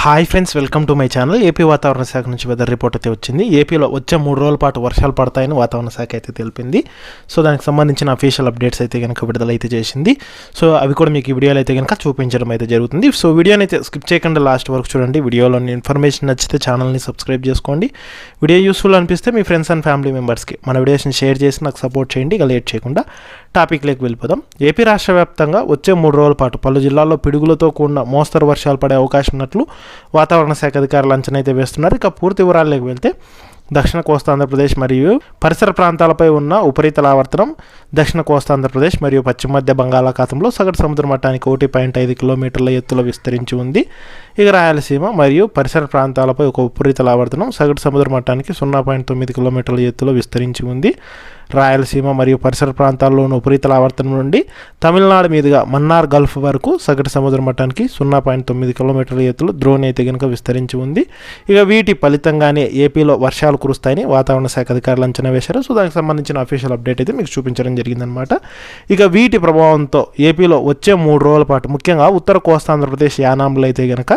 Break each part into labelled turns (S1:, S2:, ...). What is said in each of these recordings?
S1: Hi friends, welcome to my channel. AP వాతావరణ శాఖ నుంచి వెదర్ రిపోర్ట్ అయితే వచ్చింది. ఏపీలో వచ్చే 3 రోజుల పాటు వర్షాలు పడతాయని వాతావరణ శాఖ అయితే తెలిపింది. సో దానికి సంబంధించిన అఫీషియల్ అప్డేట్స్ అయితే కనుక విడుదల అయితే చేసింది. సో అవి కూడా మీకు ఈ వీడియోలో అయితే కనుక చూపించడం అయితే జరుగుతుంది. సో వీడియోని అయితే స్కిప్ చేయకుండా లాస్ట్ వరకు చూడండి. వీడియోలోని ఇన్ఫర్మేషన్ నచ్చితే ఛానల్ని సబ్స్క్రైబ్ చేసుకోండి. వీడియో యూస్ఫుల్ అనిపిస్తే మీ ఫ్రెండ్స్ అండ్ ఫ్యామిలీ మెంబర్స్కి మన వీడియోస్ని షేర్ చేసి నాకు సపోర్ట్ చేయండి. ఇక లేట్ చేయకుండా టాపిక్లోకి వెళ్ళిపోదాం. ఏపీ రాష్ట్ర వ్యాప్తంగా వచ్చే 3 రోజుల పాటు పలు జిల్లాల్లో పిడుగులతో కూడిన మోస్తరు వర్షాలు పడే అవకాశం ఉన్నట్లు వాతావరణ శాఖ అధికారులు అంచనా అయితే వేస్తున్నారు. ఇక పూర్తి వివరాల్లోకి వెళ్తే దక్షిణ కోస్తా ఆంధ్రప్రదేశ్ మరియు పరిసర ప్రాంతాలపై ఉన్న ఉపరితల ఆవర్తనం దక్షిణ కోస్తా ఆంధ్రప్రదేశ్ మరియు పశ్చిమ మధ్య బంగాళాఖాతంలో సగటు సముద్ర మట్టానికి 1.5 కిలోమీటర్ల ఎత్తులో విస్తరించి ఉంది. ఇక రాయలసీమ మరియు పరిసర ప్రాంతాలపై ఒక ఉపరితల ఆవర్తనం సగటు సముద్ర మట్టానికి 0.9 కిలోమీటర్ల ఎత్తులో విస్తరించి ఉంది. రాయలసీమ మరియు పరిసర ప్రాంతాల్లోని ఉపరితల ఆవర్తనం నుండి తమిళనాడు మీదుగా మన్నార్ గల్ఫ్ వరకు సగటు సముద్ర మట్టానికి 0.9 కిలోమీటర్ల ఎత్తులో ద్రోణి అయితే కనుక విస్తరించి ఉంది. ఇక వీటి ఫలితంగానే ఏపీలో వర్షాలు కురుస్తాయని వాతావరణ శాఖ అధికారులు అంచనా వేశారు. సో దానికి సంబంధించిన అఫీషియల్ అప్డేట్ అయితే మీకు చూపించడం జరిగిందనమాట. ఇక వీటి ప్రభావంతో ఏపీలో వచ్చే 3 రోజుల పాటు ముఖ్యంగా ఉత్తర కోస్తా ఆంధ్రప్రదేశ్ యానాంలో అయితే కనుక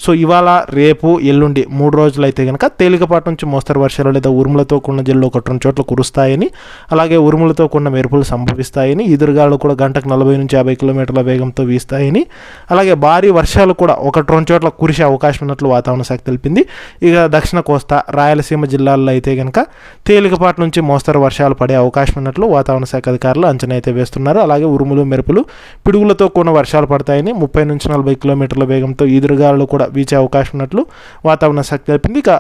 S1: సో ఇవాళ రేపు ఎల్లుండి 3 రోజులు అయితే కనుక తేలికపాటి నుంచి మోస్తరు వర్షాలు లేదా ఉరుములతో కూడిన జల్లు 1-2 చోట్ల కురుస్తాయని, అలాగే ఉరుములతో కూడిన మెరుపులు సంభవిస్తాయని, ఈదురుగాలు కూడా గంటకు 40 నుంచి 50 కిలోమీటర్ల వేగంతో వీస్తాయని, అలాగే భారీ వర్షాలు కూడా 1-2 చోట్ల కురిసే అవకాశం ఉన్నట్లు వాతావరణ శాఖ తెలిపింది. ఇక దక్షిణ కోస్తా రాయలసీమ జిల్లాల్లో అయితే కనుక తేలికపాటి నుంచి మోస్తరు వర్షాలు పడే అవకాశం ఉన్నట్లు వాతావరణ శాఖ అధికారులు అంచనా అయితే వేస్తున్నారు. అలాగే ఉరుములు మెరుపులు పిడుగులతో కూడిన వర్షాలు పడతాయని, 30 నుంచి 40 కిలోమీటర్ల వేగంతో ఈదురుగాలు కూడా వీచే అవకాశం ఉన్నట్లు వాతావరణ శాఖ తెలిపింది. ఇక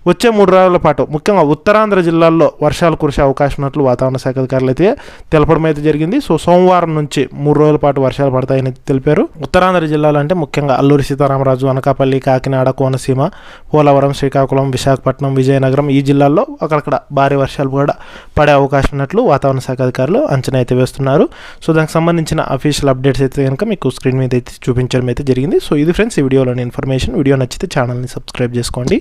S1: వచ్చే 3 రోజుల పాటు ముఖ్యంగా ఉత్తరాంధ్ర జిల్లాల్లో వర్షాలు కురిసే అవకాశం ఉన్నట్లు వాతావరణ శాఖ అధికారులు అయితే తెలపడం అయితే జరిగింది. సో సోమవారం నుంచి 3 రోజుల పాటు వర్షాలు పడతాయని తెలిపారు. ఉత్తరాంధ్ర జిల్లాలు అంటే ముఖ్యంగా అల్లూరి సీతారామరాజు, అనకాపల్లి, కాకినాడ, కోనసీమ, పోలవరం, శ్రీకాకుళం, విశాఖపట్నం, విజయనగరం ఈ జిల్లాల్లో అక్కడక్కడ భారీ వర్షాలు కూడా పడే అవకాశం ఉన్నట్లు వాతావరణ శాఖ అధికారులు అంచనా అయితే వేస్తున్నారు. సో దానికి సంబంధించిన అఫీషియల్ అప్డేట్స్ అయితే కనుక మీకు స్క్రీన్ మీద అయితే చూపించడం అయితే జరిగింది. సో ఇది ఫ్రెండ్స్ ఈ వీడియోలోని ఇన్ఫర్మేషన్. వీడియో నచ్చితే ఛానల్ని సబ్స్క్రైబ్ చేసుకోండి.